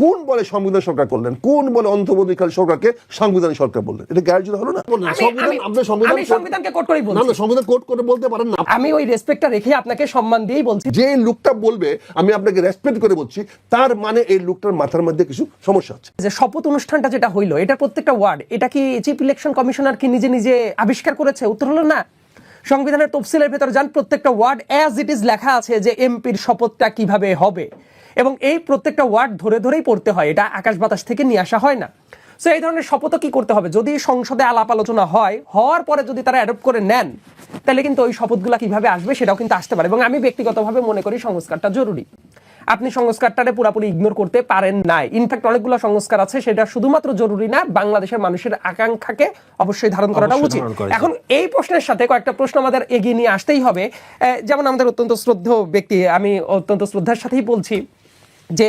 কোন বলে সংবিধান সরকার করলেন, কোন বলে অন্তর্বর্তীকালীন সরকারকে সাংবিধানিক সরকার বললেন? এটা গ্যারান্টি হলো না। আমি সংবিধানকে কোট করেই বলছি। না, সংবিধান কোট করে বলতে পারেন না। আমি ওই রেসপেক্টটা রেখে আপনাকে সম্মান দিয়েই বলছি। যে লোকটা বলবে আমি আপনাকে রেসপেক্ট করে বলছি, তার মানে এই লোকটার মাথার মধ্যে কিছু সমস্যা আছে। যে শপথ অনুষ্ঠানটা যেটা হইলো, এটার প্রত্যেকটা ওয়ার্ড, এটা কি চিফ ইলেকশন কমিশনার কি নিজে নিজে আবিষ্কার করেছে? উত্তর হলো না। সংবিধানের তফসিলের ভেতর যান, প্রত্যেকটা ওয়ার্ড অ্যাজ ইট ইজ লেখা আছে যে এমপির শপথটা কিভাবে হবে, এবং এই প্রত্যেকটা ওয়ার্ড ধরে ধরেই পড়তে হয়। এটা আকাশ বাতাস থেকে নিয়ে আসা হয় না। সো এই ধরনের শপথও কি করতে হবে, যদি সংসদে আলাপ আলোচনা হওয়ার পরে যদি তারা অ্যাডপ্ট করে নেন, তাহলে কিন্তু ওই শপথগুলা কিভাবে আসবে সেটাও কিন্তু আসতে পারে। এবং আমি ব্যক্তিগতভাবে মনে করি সংস্কারটা জরুরি। আপনি সংস্কারটারে পুরোপুরি ইগনোর করতে পারেন না। ইনফ্যাক্ট অনেকগুলো সংস্কার আছে, সেটা শুধুমাত্র জরুরি না, বাংলাদেশের মানুষের আকাঙ্ক্ষাকে অবশ্যই ধারণ করাটা উচিত। এখন এই প্রশ্নের সাথে কয়েকটা প্রশ্ন আমাদের এগিয়ে নিয়ে আসতেই হবে। যেমন আমাদের অত্যন্ত শ্রদ্ধেয় ব্যক্তি, আমি অত্যন্ত শ্রদ্ধার সাথেই বলছি যে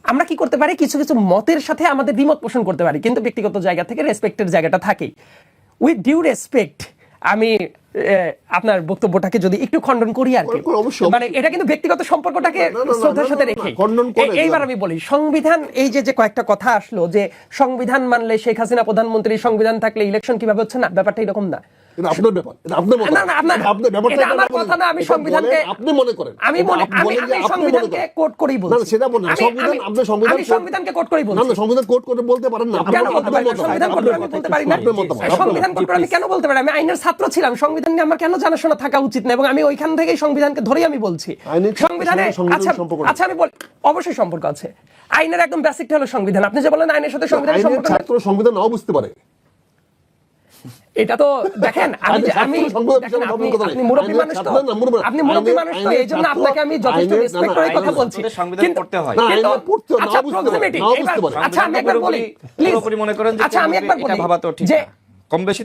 আমরা কি করতে পারি, কিছু কিছু মতের সাথে আমাদের দ্বিমত পোষণ করতে পারি, কিন্তু ব্যক্তিগত জায়গা থেকে রেসপেক্টের জায়গাটা থাকেই। উইথ ডিউ রেসপেক্ট আমি আপনার বক্তব্যটাকে যদি একটু খণ্ডন করি আর কি, মানে এটা কিন্তু ব্যক্তিগত সম্পর্কটাকে শ্রদ্ধার সাথে রেখে এইবার আমি বলি, সংবিধান এই যে কয়েকটা কথা আসলো যে সংবিধান মানলে শেখ হাসিনা প্রধানমন্ত্রী, সংবিধান থাকলে ইলেকশন কিভাবে হচ্ছে না, ব্যাপারটা এরকম না। আমি সংবিধানকে কোট করেই বলছি। সংবিধানকে কোট করেই বলছি। সংবিধান কোট করে বলতে পারেন না। কেন বলতে পারি না? সংবিধান কোট করে বলতে পারি না। সংবিধান কোট করে আমি কেন বলতে পারি? আমি আইনের ছাত্র ছিলাম, সংবিধান নিয়ে আমার কেন জানাশোনা থাকা উচিত না? এবং আমি ওইখান থেকেই সংবিধানকে ধরেই আমি বলছি সংবিধানে আচ্ছা আমি বলি অবশ্যই সম্পর্ক আছে। আইনের একদম বেসিকটা হলো সংবিধান। আপনি যে বলেন আইনের সাথে সংবিধানের সম্পর্ক, ছাত্র সংবিধান নাও বুঝতে পারে। এটা তো দেখেন, আপনি মুরব্বী মানুষ তো, আপনি মুরব্বী মানুষ তো, এই জন্য আপনাকে আমি যথেষ্ট রেসপেক্ট করে কথা বলছি। আচ্ছা আমি একবার বলি, আচ্ছা আমি একবার বলি যে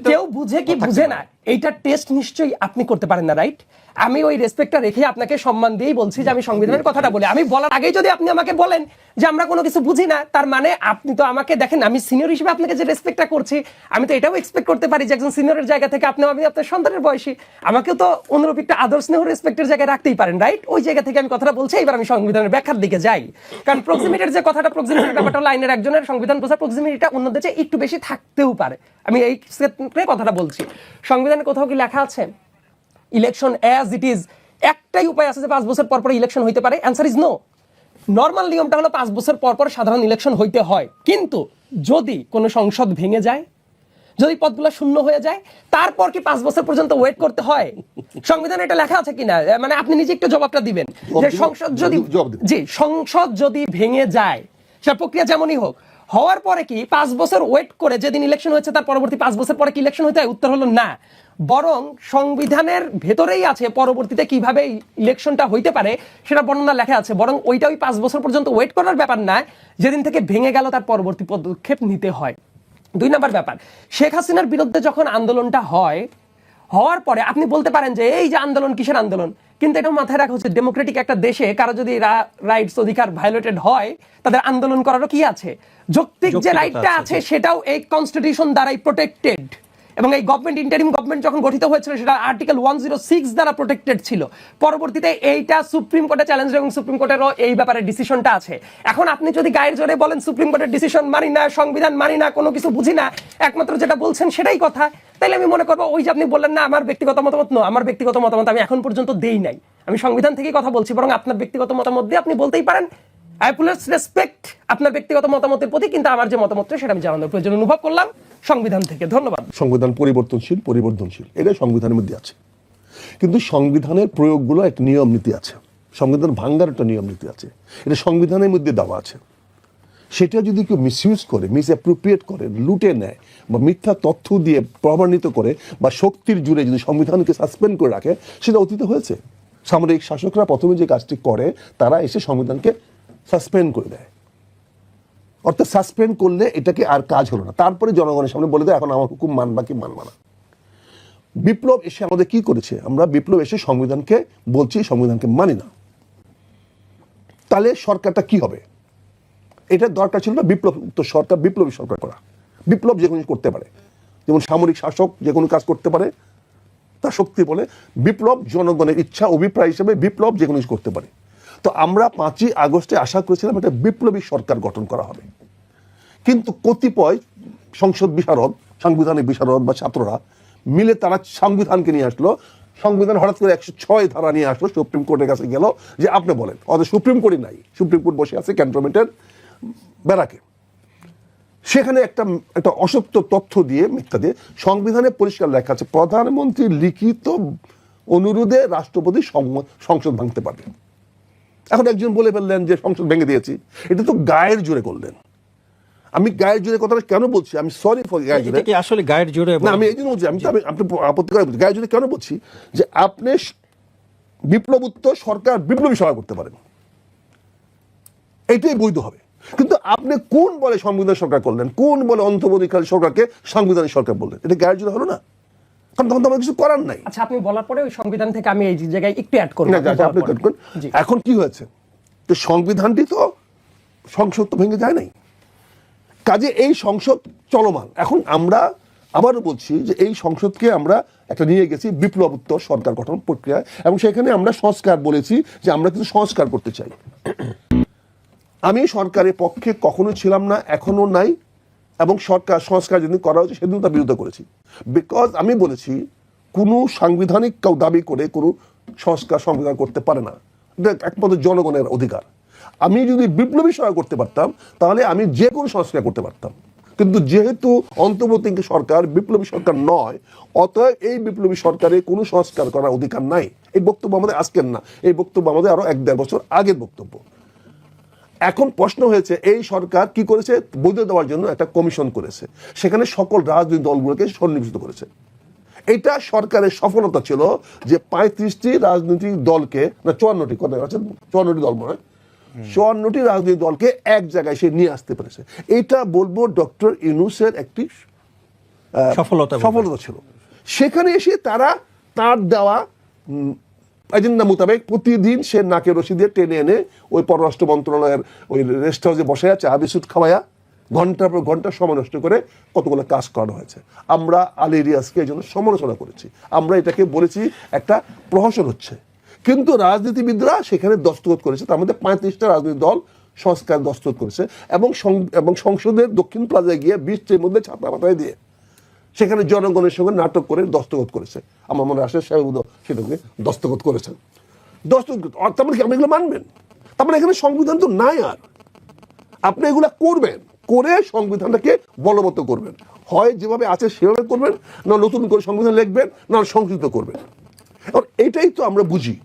কেউ বুঝে কি বুঝে না, এইটা টেস্ট নিশ্চয়ই আপনি করতে পারেন না, রাইট? আমি ওই রেসপেক্টটা রেখে আপনাকে সম্মান দিয়েই বলছি যে আমি সংবিধানের কথাটা বলি। আমি বলার আগেই যদি আপনি আমাকে বলেন যে আমরা কোনো কিছু বুঝি না, তার মানে আপনি তো আমাকে দেখেন, আমি সিনিয়র হিসেবে আপনাকে যে রেসপেক্টটা করছি, আমি তো এটাও এক্সপেক্ট করতে পারি যে একজন সিনিয়রের জায়গা থেকে আপনি, আমি আপনার সন্তানের বয়সী, আমাকেও তো অনুরূপ একটা আদর স্নেহ রেসপেক্টের জায়গায় রাখতেই পারেন, রাইট? ওই জায়গা থেকে আমি কথাটা বলছি। এবার আমি সংবিধানের ব্যাখ্যার দিকে যাই, কারণ প্রক্সিমিটির যে কথাটা, প্রক্সিমিটির ব্যাপারটা হলো আইনের একজনের সংবিধান বোঝা, প্রক্সিমিটিটা অন্যদের চেয়ে একটু বেশি থাকতেও পারে। আমি এই ক্ষেত্রে কথাটা বলছি। সংবিধানে কোথাও কি লেখা আছে ইলেকশন অ্যাজ ইট ইজ একটাই উপায় আছে যে 5 বছর পর পর ইলেকশন হইতে পারে? Answer is no. নর্মাল নিয়মটা হলো 5 বছর পর পর সাধারণ ইলেকশন হইতে হয়, কিন্তু যদি কোনো সংসদ ভেঙে যায়, যদি পদগুলো শূন্য হয়ে যায়, তারপর কি 5 বছর পর্যন্ত ওয়েট করতে হয়? সংবিধানে এটা লেখা আছে কিনা, মানে আপনি নিজে একটু জবাবটা দিবেন যে সংসদ যদি ভেঙে যায়, সে প্রক্রিয়া যেমনই হোক, হওয়ার পরে কি 5 বছর ওয়েট করে যেদিন ইলেকশন হয়েছে তার পরবর্তী 5 বছর পরে কি ইলেকশন হতে হয়? উত্তর হলো না। বরং সংবিধানের ভেতরেই আছে পরবর্তীতে কিভাবে ইলেকশনটা হইতে পারে সেটা বর্ণনা লেখা আছে। বরং ওইটা ওই 5 বছর পর্যন্ত ওয়েট করার ব্যাপার না, যেদিন থেকে ভেঙে গেল তার পরবর্তী পদক্ষেপ নিতে হয়। 2 নম্বর ব্যাপার, শেখ হাসিনার বিরুদ্ধে যখন আন্দোলনটা হওয়ার পরে আপনি বলতে পারেন যে এই যে আন্দোলন, কিসের আন্দোলন? কিন্তু এটা মাথায় রাখা হচ্ছে, ডেমোক্রেটিক একটা দেশে কারো যদি রাইটস, অধিকার ভায়োলেটেড হয়, তাদের আন্দোলন করারও কি আছে, যৌক্তিক যে রাইটটা আছে, সেটাও এই কনস্টিটিউশন দ্বারাই প্রোটেক্টেড। এবং এই গভর্নমেন্ট, ইন্টারিম গভর্নমেন্ট যখন গঠিত হয়েছিল, সেটা আর্টিকেল 106 দ্বারা প্রোটেক্টেড ছিল। পরবর্তীতে এইটা সুপ্রিম কোর্টে চ্যালেঞ্জ, এবং সুপ্রিম কোর্টেরও এই ব্যাপারে ডিসিশনটা আছে। এখন আপনি যদি গায়ের জোরে বলেন সুপ্রিম কোর্টের ডিসিশন মানি না, সংবিধান মানি না, কোনো কিছু বুঝি না, একমাত্র যেটা বলছেন সেটাই কথা, তাহলে আমি মনে করবো ওই যে আপনি বললেন না আমার ব্যক্তিগত মতামত, আমার ব্যক্তিগত মতামত আমি এখন পর্যন্ত দেই নাই, আমি সংবিধান থেকেই কথা বলছি। বরং আপনার ব্যক্তিগত মতামত দিয়ে আপনি বলতেই পারেন, আই ফুলি রেসপেক্ট আপনার ব্যক্তিগত মতামতের প্রতি, কিন্তু আমার যে মতামত সেটা আমি জানানোর প্রয়োজন অনুভব করলাম সংবিধান থেকে। ধন্যবাদ। সংবিধান পরিবর্তনশীল, এটা সংবিধানের মধ্যে আছে, কিন্তু সংবিধানের প্রয়োগগুলো একটা নিয়ম নীতি আছে, সংবিধান ভাঙ্গার একটা নিয়ম নীতি আছে, এটা সংবিধানের মধ্যে দেওয়া আছে। সেটা যদি কেউ মিসইউজ করে, মিসঅ্যাপ্রোপ্রিয়েট করে, লুটে নেয়, বা মিথ্যা তথ্য দিয়ে প্রমাণিত করে, বা শক্তির জুড়ে যদি সংবিধানকে সাসপেন্ড করে রাখে, সেটা অতীতে হয়েছে। সামরিক শাসকরা প্রথমে যে কাজটি করে, তারা এসে সংবিধানকে সাসপেন্ড করে দেয়, অর্থাৎ সাসপেন্ড করলে এটাকে আর কাজ হলো না, তারপরে জনগণের সামনে বলে দেয় এখন আমার হুকুম মানবা কি মানবা না। বিপ্লব এসে আমাদের কি করেছে, আমরা বিপ্লব এসে সংবিধানকে বলছি সংবিধানকে মানি না, তাহলে সরকারটা কি হবে? এটা দরকার ছিল না বিপ্লব তো সরকার, বিপ্লবী সরকার করা। বিপ্লব যে কোনো করতে পারে, যেমন সামরিক শাসক যে কোনো কাজ করতে পারে, তার শক্তি বলে। বিপ্লব জনগণের ইচ্ছা, অভিপ্রায় হিসেবে বিপ্লব যে কোনো করতে পারে। তো আমরা 5ই আগস্টে আশা করেছিলাম একটা বিপ্লবী সরকার গঠন করা হবে, কিন্তু কতিপয় সংসদ বিশারদ, সাংবিধানিক বিশারদ বা ছাত্ররা মিলে তারা সংবিধানকে নিয়ে আসলো। সংবিধান হঠাৎ করে 106 ধারা নিয়ে আসলো, সুপ্রিম কোর্টের কাছে গেল যে আপনি বলেন। অথচ সুপ্রিম কোর্টই নাই, সুপ্রিম কোর্ট বসে আছে ক্যান্টনমেন্টের ব্যারাকে। সেখানে একটা অসত্য তথ্য দিয়ে, মিথ্যা দিয়ে, সংবিধানে পরিষ্কার লেখা আছে প্রধানমন্ত্রীর লিখিত অনুরোধে রাষ্ট্রপতি সংসদ ভাঙতে পারবে। এখন একজন বলে ফেললেন যে সংসদ ভেঙে দিয়েছি, এটা তো গায়ের জোরে করলেন। আমি গায়ের জোরে কথাটা কেন বলছি, আমি সরি ফর গায়ের জোরে, আসলে গায়ের জোরে না আমি এই জন্য বলছি, আপনি আপত্তি করে বলছি গায়ের জোরে কেন বলছি, যে আপনি বিপ্লবোত্তর সরকার বিপ্লবী সরকার করতে পারেন, এটাই বৈধ হবে। কিন্তু আপনি কোন বলে সংবিধান সরকার করলেন, কোন বলে অন্তর্বর্তীকালীন সরকারকে সাংবিধানিক সরকার বললেন? এটা গায়ের জোরে হলো না? কারণ তখন তো আমার কিছু করার নাই। আচ্ছা, আপনি বলার পরে ওই সংবিধান থেকে আমি এই জায়গায় একটু অ্যাড করব। এখন কি হয়েছে, তো সংবিধানটি তো সংসদ তো ভেঙে যায় নাই, কাজে এই সংসদ চলমান। এখন আমরা আবারও বলছি যে এই সংসদকে আমরা একটা নিয়ে গেছি বিপ্লবোত্তর সরকার গঠন প্রক্রিয়া, এবং সেখানে আমরা সংস্কার বলেছি যে আমরা কিন্তু সংস্কার করতে চাই। আমি সরকারের পক্ষে কখনো ছিলাম না, এখনো নাই, এবং সরকার সংস্কার যেদিন করা হয়েছে সেদিন তার বিরোধিতা করেছি। বিকজ আমি বলেছি কোনো সাংবিধানিক কেউ দাবি করে কোনো সংবিধান করতে পারে না, এটা একমাত্র জনগণের অধিকার। আমি যদি বিপ্লবী সরকার করতে পারতাম তাহলে আমি যে কোনো সংস্কার করতে পারতাম, কিন্তু যেহেতু অন্তর্বর্তী সরকার বিপ্লবী সরকার নয়, অতএব এই বিপ্লবী সরকারের কোনো সংস্কার করার অধিকার নাই। এই বক্তব্য আমাদের আজকের না, এই বক্তব্য আমাদের আরো 1-1.5 বছর আগের বক্তব্য। এখন প্রশ্ন হয়েছে এই সরকার কি করেছে, বৈধ দেওয়ার জন্য একটা কমিশন করেছে, সেখানে সকল রাজনৈতিক দলগুলোকে সন্নিবেশিত করেছে। এটা সরকারের সফলতা ছিল যে 35টি রাজনৈতিক দলকে, না 54টি, কথা আছে 54টি দল মনে হয়, 54টি রাজনৈতিক দলকে এক জায়গায় সে নিয়ে আসতে পেরেছে। এটা বলবো ডক্টর ইউনূসের একটি সফলতা ছিল। সেখানে এসে তারা তার দেওয়া এজেন্ডা মোতাবেক প্রতিদিন সে নাকে রশি দিয়ে টেনে এনে ওই পররাষ্ট্র মন্ত্রণালয়ের ওই রেস্ট হাউসে বসে আছে বিস্কুট খাওয়াইয়া ঘন্টার পর ঘন্টা সময় নষ্ট করে কতগুলো কাজ করানো হয়েছে। আমরা আলী রিয়াজকে এই জন্য সমালোচনা করেছি, আমরা এটাকে বলেছি একটা প্রহসন হচ্ছে, কিন্তু রাজনীতিবিদরা সেখানে দস্তখত করেছে। তার মধ্যে 35টা রাজনৈতিক দল সংস্কার দস্তখত করেছে, এবং সংসদের দক্ষিণ প্লাজায় গিয়ে 20টির মধ্যে ছাপা পাতায় দিয়ে সেখানে জনগণের সঙ্গে নাটক করে দস্তখত করেছে। আমার মনে আসে সেটাকে দস্তখত করেছেন। তার মানে কি আপনি এগুলো মানবেন? তার মানে এখানে সংবিধান তো নাই, আর আপনি এগুলা করবেন, করে সংবিধানটাকে বলবৎ করবেন, হয় যেভাবে আছে সেভাবে করবেন, না নতুন করে সংবিধান লিখবেন, না সংশোধিত করবেন। এখন এইটাই তো আমরা বুঝি।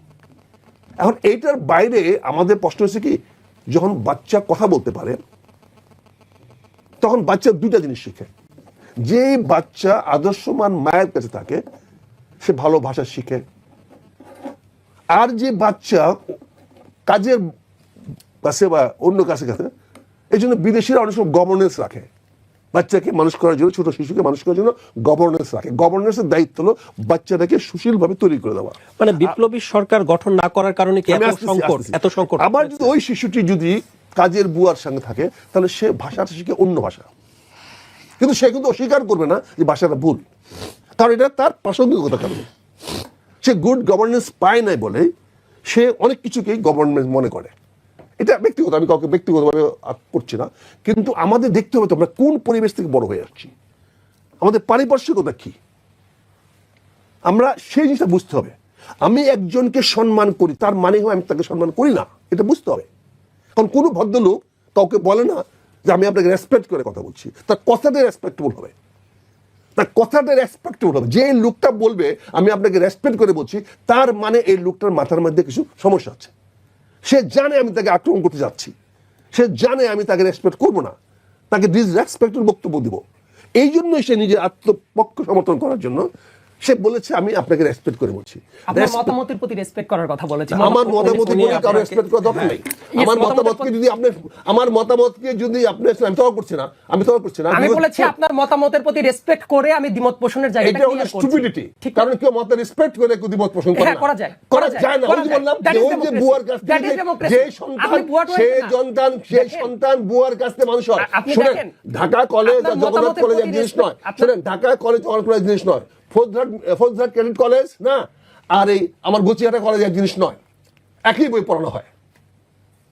এখন এইটার বাইরে আমাদের প্রশ্ন হচ্ছে কি, যখন বাচ্চা কথা বলতে পারে তখন বাচ্চা দুটা জিনিস শিখে। যে বাচ্চা আদর্শমান মায়ের কাছে থাকে সে ভালো ভাষা শিখে, আর যে বাচ্চা কাজের কাছে বা অন্য কাছে কাছে, এই জন্য বিদেশিরা অনেক সময় গভর্নেন্স রাখে, বাচ্চাকে মানুষ করার জন্য, ছোট শিশুকে মানুষ করার জন্য গভর্নেন্স রাখে। গভর্নেন্সের দায়িত্ব হলো বাচ্চাটাকে সুশীলভাবে তৈরি করে দেওয়া। মানে বিপ্লবী সরকার গঠন না করার কারণে কি এত সংকট? আবার যদি ওই শিশুটি যদি কাজের বুয়ার সঙ্গে থাকে তাহলে সে ভাষাটা শিখে অন্য ভাষা, কিন্তু সে কিন্তু অস্বীকার করবে না যে ভাষাটা ভুল, কারণ এটা তার প্রাসঙ্গিকতার কারণে। সে গুড গভর্নেন্স পায় নাই বলে সে অনেক কিছুকেই গভর্নমেন্ট মনে করে। এটা ব্যক্তিগত, আমি কাউকে ব্যক্তিগতভাবে করছি না, কিন্তু আমাদের দেখতে হবে তো আমরা কোন পরিবেশ থেকে বড় হয়ে যাচ্ছি, আমাদের পারিপার্শ্বিকতা কি, আমরা সেই জিনিসটা বুঝতে হবে। আমি একজনকে সম্মান করি তার মানে হয় আমি তাকে সম্মান করি না, এটা বুঝতে হবে। কারণ কোনো ভদ্রলোক কাউকে বলে না যে আমি আপনাকে রেসপেক্ট করে কথা বলছি, তার কথাটা রেসপেক্টেবল হবে, তার কথাটা রেসপেক্টেবল হবে। যে লোকটা বলবে আমি আপনাকে রেসপেক্ট করে বলছি, তার মানে এই লোকটার মাথার মধ্যে কিছু সমস্যা আছে। সে জানে আমি তাকে আক্রমণ করতে যাচ্ছি, সে জানে আমি তাকে রেসপেক্ট করবো না, তাকে ডিসরেসপেক্টের বক্তব্য দিব। এই জন্যই সে নিজের আত্মপক্ষ সমর্থন করার জন্য সে বলেছে আমি আপনাকে রেসপেক্ট করে বলছি। আপনার মতামতের প্রতি রেসপেক্ট করার কথা বলেছেন। আমার মতামতের প্রতি কারো রেসপেক্ট করা দরকার নেই। আমার মতামতকে যদি আপনি আমি তর্ক করছি না, আমি বলেছি আপনার মতামতের প্রতি রেসপেক্ট করে আমি দ্বিমত পোষণের জায়গাটা এটা হলো স্টুপিডিটি। কারণ কেউ মত রেসপেক্ট করে কেউ দ্বিমত পোষণ করে না, করা যায় না। ওই যে বললাম ওই যে বুয়ার কাছ থেকে যে সন্তান বুয়ার কাছ থেকে মানুষ হয়। শুনেন, ঢাকা কলেজ আর জগন্নাথ কলেজ এক জিনিস নয়। শুনেন, ঢাকা কলেজ জগন্নাথ কলেজ জিনিস নয়, ফৌজদার ক্রেডিট কলেজ না, আর এই আমার গুচিয়াটা কলেজ এক জিনিস নয়, একই বই পড়ানো হয়।